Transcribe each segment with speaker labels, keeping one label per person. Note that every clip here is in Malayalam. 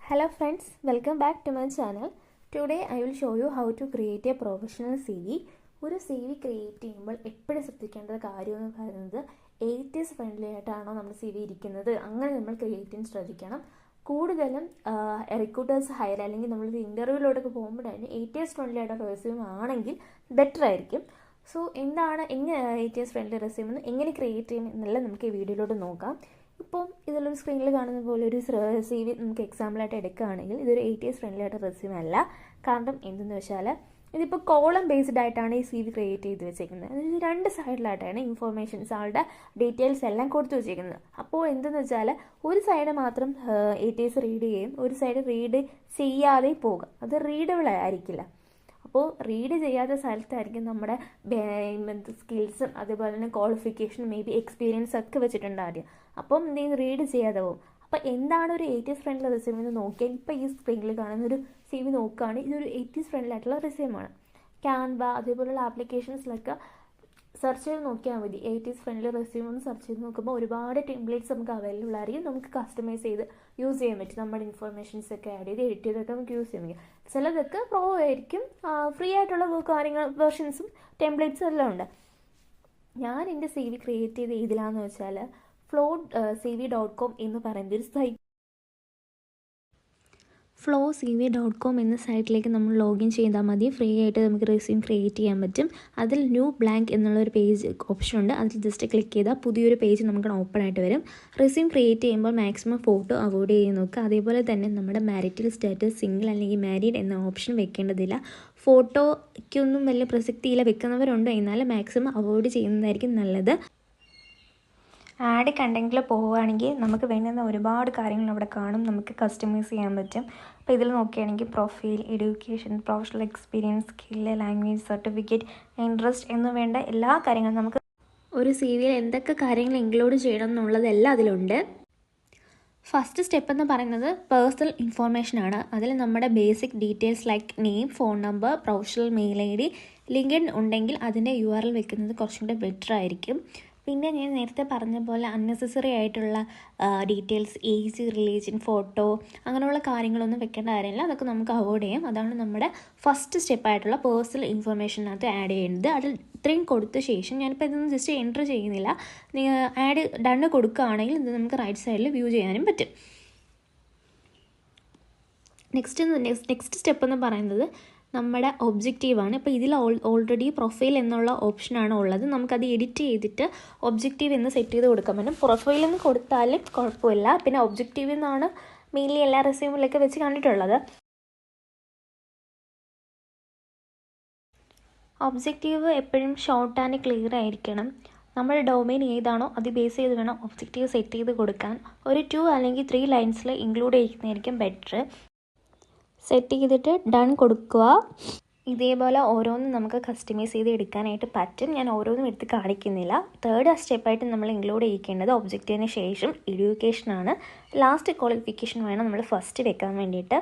Speaker 1: Hello friends, welcome back to my channel. Today I will show you how to create a professional CV. ഒരു സി വി ക്രിയേറ്റ് ചെയ്യുമ്പോൾ എപ്പോഴും ശ്രദ്ധിക്കേണ്ട കാര്യം എന്ന് പറയുന്നത് 80s ഫ്രണ്ട്ലി ആയിട്ടാണോ നമ്മുടെ സി വി ഇരിക്കുന്നത്, അങ്ങനെ നമ്മൾ ക്രിയേറ്റ് ചെയ്യാൻ ശ്രദ്ധിക്കണം. കൂടുതലും റിക്രൂട്ടേഴ്സ് ഹയർ അല്ലെങ്കിൽ നമ്മളൊരു ഇൻ്റർവ്യൂവിലോട്ടൊക്കെ പോകുമ്പോഴാണ് 80s ഫ്രണ്ട്ലി ആയിട്ട് റെസ്യൂം ആണെങ്കിൽ ബെറ്റർ ആയിരിക്കും. സോ എന്താണ് എങ്ങനെ 80s ഫ്രണ്ട്ലി റെസ്യൂം എന്ന് എങ്ങനെ ക്രിയേറ്റ് ചെയ്യും എന്നുള്ളത് നമുക്ക് ഈ വീഡിയോയിലോട്ട് നോക്കാം. ഇപ്പം ഇതിലൊരു സ്ക്രീനിൽ കാണുന്ന പോലെ ഒരു സി വി നമുക്ക് എക്സാമ്പിളായിട്ട് എടുക്കുകയാണെങ്കിൽ ഇതൊരു 80s ഫ്രണ്ട്ലി ആയിട്ട് റെസ്യൂം അല്ല. കാരണം എന്തെന്ന് വെച്ചാൽ ഇതിപ്പോൾ കോളം ബേസ്ഡ് ആയിട്ടാണ് ഈ സി വി ക്രിയേറ്റ് ചെയ്ത് വെച്ചേക്കുന്നത്. അതായത് രണ്ട് സൈഡിലായിട്ടാണ് ഇൻഫോർമേഷൻസ്, ആളുടെ ഡീറ്റെയിൽസ് എല്ലാം കൊടുത്തു വെച്ചേക്കുന്നത്. അപ്പോൾ എന്തെന്ന് വെച്ചാൽ ഒരു സൈഡ് മാത്രം 80s റീഡ് ചെയ്യും, ഒരു സൈഡ് റീഡ് ചെയ്യാതെ പോകും. അത് റീഡബിൾ ആയിരിക്കില്ല. അപ്പോൾ റീഡ് ചെയ്യാത്ത സ്ഥലത്തായിരിക്കും നമ്മുടെ സ്കിൽസും അതുപോലെ തന്നെ ക്വാളിഫിക്കേഷനും മേ ബി എക്സ്പീരിയൻസ് ഒക്കെ വെച്ചിട്ടുണ്ട് ആദ്യം. അപ്പം എന്തെങ്കിലും റീഡ് ചെയ്യാതെ പോകും. അപ്പോൾ എന്താണ് ഒരു 80s ഫ്രണ്ട്ലി റെസ്യൂം എന്ന് നോക്കിയാൽ ഇപ്പോൾ ഈ സ്ക്രീനിൽ കാണുന്ന ഒരു സി വി നോക്കുകയാണെങ്കിൽ ഇതൊരു 80s ഫ്രണ്ട്ലി ആയിട്ടുള്ള റെസ്യൂമാണ്. ക്യാൻവ അതേപോലുള്ള ആപ്ലിക്കേഷൻസിലൊക്കെ സെർച്ച് ചെയ്ത് നോക്കിയാൽ മതി. 80s ഫ്രണ്ട്ലി റെസ്യൂം ഒന്ന് സെർച്ച് ചെയ്ത് നോക്കുമ്പോൾ ഒരുപാട് ടെംപ്ലേറ്റ്സ് നമുക്ക് അവൈലബിൾ ആയിരിക്കും. നമുക്ക് കസ്റ്റമൈസ് ചെയ്ത് യൂസ് ചെയ്യാൻ പറ്റും. നമ്മുടെ ഇൻഫർമേഷൻസ് ഒക്കെ ആഡ് ചെയ്ത് എഡിറ്റ് ചെയ്തൊക്കെ നമുക്ക് യൂസ് ചെയ്യാൻ പറ്റും. ചിലതൊക്കെ പ്രോ ആയിരിക്കും, ഫ്രീ ആയിട്ടുള്ള കാര്യങ്ങൾ വെർഷൻസും ടെംപ്ലേറ്റ്സും എല്ലാം ഉണ്ട്. ഞാൻ എൻ്റെ സി വി ക്രിയേറ്റ് ചെയ്ത് ഇതിലാന്ന് വെച്ചാൽ flowcv.com എന്ന് പറയുന്ന ഒരു സൈറ്റ്, flowcv.com എന്ന സൈറ്റിലേക്ക് നമ്മൾ ലോഗിൻ ചെയ്താൽ മതി. ഫ്രീ ആയിട്ട് നമുക്ക് റെസ്യൂം ക്രിയേറ്റ് ചെയ്യാൻ പറ്റും. അതിൽ ന്യൂ ബ്ലാങ്ക് എന്നുള്ളൊരു പേജ് ഓപ്ഷൻ ഉണ്ട്. അതിൽ ജസ്റ്റ് ക്ലിക്ക് ചെയ്താൽ പുതിയൊരു പേജ് നമുക്ക് ഓപ്പൺ ആയിട്ട് വരും. റെസ്യൂം ക്രിയേറ്റ് ചെയ്യുമ്പോൾ മാക്സിമം ഫോട്ടോ അവോയ്ഡ് ചെയ്ത് നോക്കുക. അതേപോലെ തന്നെ നമ്മുടെ മാരിറ്റൽ സ്റ്റാറ്റസ് സിംഗിൾ അല്ലെങ്കിൽ മാരീഡ് എന്ന ഓപ്ഷൻ വെക്കേണ്ടതില്ല. ഫോട്ടോയ്ക്കൊന്നും വലിയ പ്രസക്തിയില്ല, വെക്കുന്നവരുണ്ട്, എന്നാലും മാക്സിമം അവോയ്ഡ് ചെയ്യുന്നതായിരിക്കും നല്ലത്. ആഡ് കണ്ടെങ്കിൽ പോവുകയാണെങ്കിൽ നമുക്ക് വേണ്ടുന്ന ഒരുപാട് കാര്യങ്ങൾ അവിടെ കാണും, നമുക്ക് കസ്റ്റമൈസ് ചെയ്യാൻ പറ്റും. അപ്പോൾ ഇതിൽ നോക്കുകയാണെങ്കിൽ profile, education, professional experience, skill, language, certificate, interest എന്ന് വേണ്ട എല്ലാ കാര്യങ്ങളും നമുക്ക് ഒരു സി വിയിൽ എന്തൊക്കെ കാര്യങ്ങൾ ഇൻക്ലൂഡ് ചെയ്യണം എന്നുള്ളതെല്ലാം അതിലുണ്ട്. ഫസ്റ്റ് സ്റ്റെപ്പ് എന്ന് പറയുന്നത് പേഴ്സണൽ ഇൻഫോർമേഷനാണ്. അതിൽ നമ്മുടെ basic details like name, phone number, professional mail ID, LinkedIn ഉണ്ടെങ്കിൽ അതിൻ്റെ URL വെക്കുന്നത് കുറച്ചും കൂടെ ബെറ്റർ ആയിരിക്കും. പിന്നെ ഞാൻ നേരത്തെ പറഞ്ഞ പോലെ അൺനെസസറി ആയിട്ടുള്ള ഡീറ്റെയിൽസ്, ഏജ്, റിലീജിയൻ, ഫോട്ടോ അങ്ങനെയുള്ള കാര്യങ്ങളൊന്നും വെക്കേണ്ട കാര്യമില്ല. അതൊക്കെ നമുക്ക് അവോയ്ഡ് ചെയ്യാം. അതാണ് നമ്മുടെ ഫസ്റ്റ് സ്റ്റെപ്പായിട്ടുള്ള പേഴ്സണൽ ഇൻഫർമേഷനകത്ത് ആഡ് ചെയ്യുന്നത്. അതിൽ ഇത്രയും കൊടുത്ത ശേഷം ഞാനിപ്പോൾ ഇതൊന്നും ജസ്റ്റ് എൻ്റർ ചെയ്യുന്നില്ല. ആഡ് ഡണ്ണ് കൊടുക്കുകയാണെങ്കിൽ ഇത് നമുക്ക് റൈറ്റ് സൈഡിൽ വ്യൂ ചെയ്യാനും പറ്റും. നെക്സ്റ്റ് സ്റ്റെപ്പ് എന്ന് പറയുന്നത് നമ്മുടെ ഒബ്ജക്റ്റീവാണ്. ഇപ്പോൾ ഇതിൽ ഓൾറെഡി പ്രൊഫൈൽ എന്നുള്ള ഓപ്ഷനാണ് ഉള്ളത്. നമുക്കത് എഡിറ്റ് ചെയ്തിട്ട് ഒബ്ജക്റ്റീവ് എന്ന് സെറ്റ് ചെയ്ത് കൊടുക്കാൻ പറ്റും. പ്രൊഫൈലിൽ നിന്ന് കൊടുത്താലും കുഴപ്പമില്ല. പിന്നെ ഒബ്ജക്റ്റീവ് എന്നാണ് മെയിൻലി എല്ലാ റെസ്യൂമിലൊക്കെ വെച്ച് കണ്ടിട്ടുള്ളത്. ഒബ്ജക്റ്റീവ് എപ്പോഴും ഷോർട്ട് ആൻഡ് ക്ലിയർ ആയിരിക്കണം. നമ്മുടെ ഡൊമൈൻ ഏതാണോ അത് ബേസ് ചെയ്ത് വേണം ഒബ്ജക്റ്റീവ് സെറ്റ് ചെയ്ത് കൊടുക്കാൻ. ഒരു 2 അല്ലെങ്കിൽ 3 ലൈൻസിൽ ഇൻക്ലൂഡ് ചെയ്യുന്നതായിരിക്കും ബെറ്റർ. സെറ്റ് ചെയ്തിട്ട് ഡൺ കൊടുക്കുക. ഇതേപോലെ ഓരോന്നും നമുക്ക് കസ്റ്റമൈസ് ചെയ്ത് എടുക്കാനായിട്ട് പറ്റും. ഞാൻ ഓരോന്നും എടുത്ത് കാണിക്കുന്നില്ല. തേർഡ് സ്റ്റെപ്പായിട്ട് നമ്മൾ ഇൻക്ലൂഡ് ചെയ്യേണ്ടത് ഒബ്ജക്റ്റീവിന് ശേഷം എഡ്യൂക്കേഷനാണ്. ലാസ്റ്റ് ക്വാളിഫിക്കേഷൻ വേണം നമ്മൾ ഫസ്റ്റ് വെക്കാൻ വേണ്ടിയിട്ട്.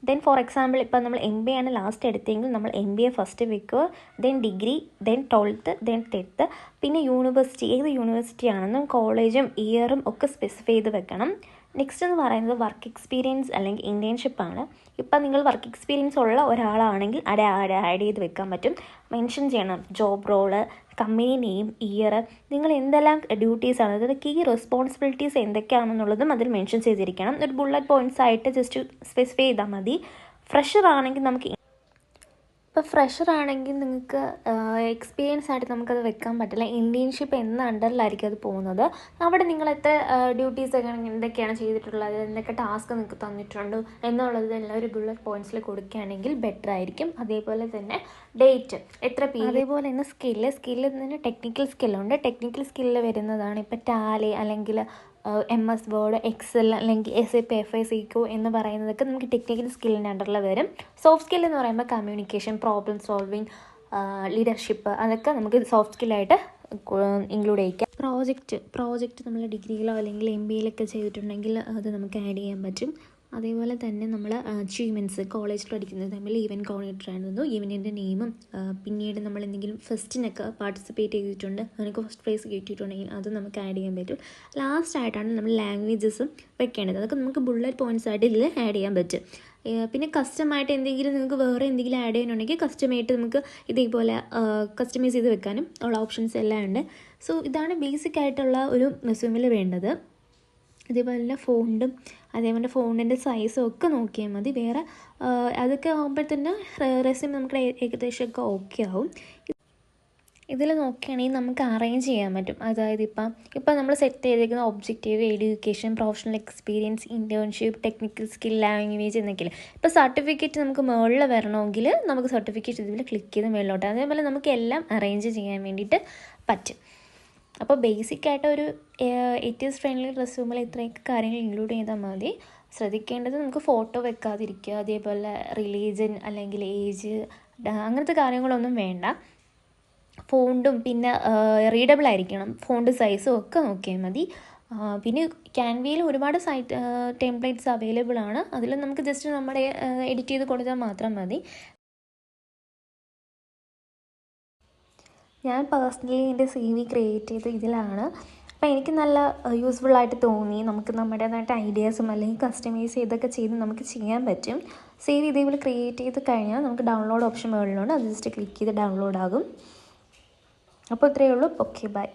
Speaker 1: ദെൻ ഫോർ എക്സാമ്പിൾ ഇപ്പോൾ നമ്മൾ MBA ആണ് ലാസ്റ്റ് എടുത്തെങ്കിൽ നമ്മൾ MBA ഫസ്റ്റ് വെക്കുക, then degree, then 12th, then 10th, പിന്നെ യൂണിവേഴ്സിറ്റി, ഏത് യൂണിവേഴ്സിറ്റി ആണെന്നും കോളേജും ഇയറും ഒക്കെ സ്പെസിഫൈ ചെയ്ത് വെക്കണം. നെക്സ്റ്റ് എന്ന് പറയുന്നത് വർക്ക് എക്സ്പീരിയൻസ് അല്ലെങ്കിൽ ഇൻറ്റേൺഷിപ്പാണ്. ഇപ്പം നിങ്ങൾ വർക്ക് എക്സ്പീരിയൻസ് ഉള്ള ഒരാളാണെങ്കിൽ ആഡ് ചെയ്ത് വെക്കാൻ പറ്റും. മെൻഷൻ ചെയ്യണം job role, company name, year, നിങ്ങൾ എന്തെല്ലാം ഡ്യൂട്ടീസാണ്, അതായത് കീ റെസ്പോൺസിബിലിറ്റീസ് എന്തൊക്കെയാണെന്നുള്ളതും അതിൽ മെൻഷൻ ചെയ്തിരിക്കണം. ഒരു ബുള്ളറ്റ് പോയിൻറ്റ്സ് ആയിട്ട് ജസ്റ്റ് സ്പെസിഫൈ ചെയ്താൽ മതി. ഫ്രഷർ ആണെങ്കിൽ നമുക്ക് ഇപ്പോൾ ഫ്രഷർ ആണെങ്കിൽ നിങ്ങൾക്ക് എക്സ്പീരിയൻസ് ആയിട്ട് നമുക്കത് വെക്കാൻ പറ്റില്ല. ഇൻറ്റേൺഷിപ്പ് എന്ന അണ്ടറിലായിരിക്കും അത് പോകുന്നത്. അവിടെ നിങ്ങൾ എത്ര ഡ്യൂട്ടീസൊക്കെ എന്തൊക്കെയാണ് ചെയ്തിട്ടുള്ളത്, എന്തൊക്കെ ടാസ്ക് നിങ്ങൾക്ക് തന്നിട്ടുണ്ട് എന്നുള്ളതെല്ലാം ഒരു ബുള്ളറ്റ് പോയിൻറ്റ്സിൽ കൊടുക്കുകയാണെങ്കിൽ ബെറ്റർ ആയിരിക്കും. അതേപോലെ തന്നെ ഡേറ്റ്, എത്ര അതേപോലെ തന്നെ സ്കില്ല് തന്നെ ടെക്നിക്കൽ സ്കില്ലുണ്ട്. ടെക്നിക്കൽ സ്കില്ല് വരുന്നതാണ് ഇപ്പോൾ ടാലി അല്ലെങ്കിൽ MS വേർഡ്, എക്സൽ അല്ലെങ്കിൽ SAP FICO എന്ന് പറയുന്നതൊക്കെ നമുക്ക് ടെക്നിക്കൽ സ്കില്ലിൻ്റെ അണ്ടറിൽ വരും. സോഫ്റ്റ് സ്കിൽ എന്ന് പറയുമ്പോൾ കമ്മ്യൂണിക്കേഷൻ, പ്രോബ്ലം സോൾവിങ്, ലീഡർഷിപ്പ്, അതൊക്കെ നമുക്ക് സോഫ്റ്റ് സ്കില്ലായിട്ട് ഇൻക്ലൂഡ് ചെയ്യിക്കാം. പ്രോജക്റ്റ് നമ്മൾ ഡിഗ്രിയിലോ അല്ലെങ്കിൽ MBAയിലൊക്കെ ചെയ്തിട്ടുണ്ടെങ്കിൽ അത് നമുക്ക് ആഡ് ചെയ്യാൻ പറ്റും. അതേപോലെ തന്നെ നമ്മൾ അച്ചീവ്മെൻറ്റ്സ് കോളേജിൽ പഠിക്കുന്ന ടൈമിൽ ഈവൻറ്റ് കോർഡിനേറ്റർ ആയിരുന്നു. ഈവൻറ്റിൻ്റെ നെയിമും പിന്നീട് നമ്മൾ എന്തെങ്കിലും ഫെസ്റ്റിനൊക്കെ പാർട്ടിസിപ്പേറ്റ് ചെയ്തിട്ടുണ്ട്, അതിനൊക്കെ ഫസ്റ്റ് പ്രൈസ് കിട്ടിയിട്ടുണ്ടെങ്കിൽ അത് നമുക്ക് ആഡ് ചെയ്യാൻ പറ്റും. ലാസ്റ്റ് ആയിട്ടാണ് നമ്മൾ ലാംഗ്വേജസും വെക്കേണ്ടത്. അതൊക്കെ നമുക്ക് ബുള്ളറ്റ് പോയിൻറ്റ്സ് ആയിട്ട് ഇതിൽ ആഡ് ചെയ്യാൻ പറ്റും. പിന്നെ കസ്റ്റമായിട്ട് എന്തെങ്കിലും നിങ്ങൾക്ക് വേറെ എന്തെങ്കിലും ആഡ് ചെയ്യാനുണ്ടെങ്കിൽ കസ്റ്റമായിട്ട് നമുക്ക് ഇതേപോലെ കസ്റ്റമൈസ് ചെയ്ത് വെക്കാനും ഉള്ള ഓപ്ഷൻസ് എല്ലാം ഉണ്ട്. സോ ഇതാണ് ബേസിക് ആയിട്ടുള്ള ഒരു റെസ്യൂമിൽ വേണ്ടത്. അതേപോലെ തന്നെ ഫോണ്ടും അതേപോലെ ഫോണ്ടിൻ്റെ സൈസും ഒക്കെ നോക്കിയാൽ മതി. വേറെ അതൊക്കെ ആകുമ്പോൾ തന്നെ റെസ്യൂം നമുക്ക് ഏകദേശമൊക്കെ ഓക്കെ ആവും. ഇതിൽ നോക്കുകയാണെങ്കിൽ നമുക്ക് അറേഞ്ച് ചെയ്യാൻ പറ്റും. അതായത് ഇപ്പം നമ്മൾ സെറ്റ് ചെയ്തിരിക്കുന്ന objective, education, professional experience, internship, technical skill, language എന്നൊക്കെയില്ല. ഇപ്പോൾ സർട്ടിഫിക്കറ്റ് നമുക്ക് മുകളിൽ വരണമെങ്കിൽ നമുക്ക് സർട്ടിഫിക്കറ്റ് ഇതിൽ ക്ലിക്ക് ചെയ്ത് മുകളിലോട്ട്. അതേപോലെ നമുക്ക് എല്ലാം അറേഞ്ച് ചെയ്യാൻ വേണ്ടിയിട്ട് പറ്റും. അപ്പോൾ ബേസിക്കായിട്ട് ഒരു എത്തിയസ് ഫ്രണ്ട്ലി റെസ്യൂമിൽ ഇത്രയൊക്കെ കാര്യങ്ങൾ ഇൻക്ലൂഡ് ചെയ്താൽ മതി. ശ്രദ്ധിക്കേണ്ടത് നമുക്ക് ഫോട്ടോ വെക്കാതിരിക്കുക, അതേപോലെ റിലീജിയൻ അല്ലെങ്കിൽ ഏജ് അങ്ങനത്തെ കാര്യങ്ങളൊന്നും വേണ്ട. ഫോണ്ടും പിന്നെ റീഡബിൾ ആയിരിക്കണം, ഫോണ്ട് സൈസും ഒക്കെ നോക്കിയാൽ മതി. പിന്നെ ക്യാൻവയിൽ ഒരുപാട് ടെംപ്ലേറ്റ്സ് അവൈലബിൾ ആണ്. അതിൽ നമുക്ക് ജസ്റ്റ് നമ്മുടെ എഡിറ്റ് ചെയ്ത് കൊടുത്താൽ മാത്രം മതി. ഞാൻ പേഴ്സണലി എൻ്റെ CV ക്രിയേറ്റ് ചെയ്ത് ഇതിലാണ്. അപ്പോൾ എനിക്ക് നല്ല യൂസ്ഫുള്ളായിട്ട് തോന്നി. നമുക്ക് നമ്മുടേതായിട്ട് ഐഡിയാസും അല്ലെങ്കിൽ കസ്റ്റമൈസ് ചെയ്തൊക്കെ ചെയ്ത് നമുക്ക് ചെയ്യാൻ പറ്റും. CV ഇതേപോലെ ക്രിയേറ്റ് ചെയ്ത് കഴിഞ്ഞാൽ നമുക്ക് ഡൗൺലോഡ് ഓപ്ഷൻ മുകളിലുണ്ട്, അത് ജസ്റ്റ് ക്ലിക്ക് ചെയ്ത് ഡൗൺലോഡ് ആകും. അപ്പോൾ ഇത്രയേ ഉള്ളൂ. Okay, by.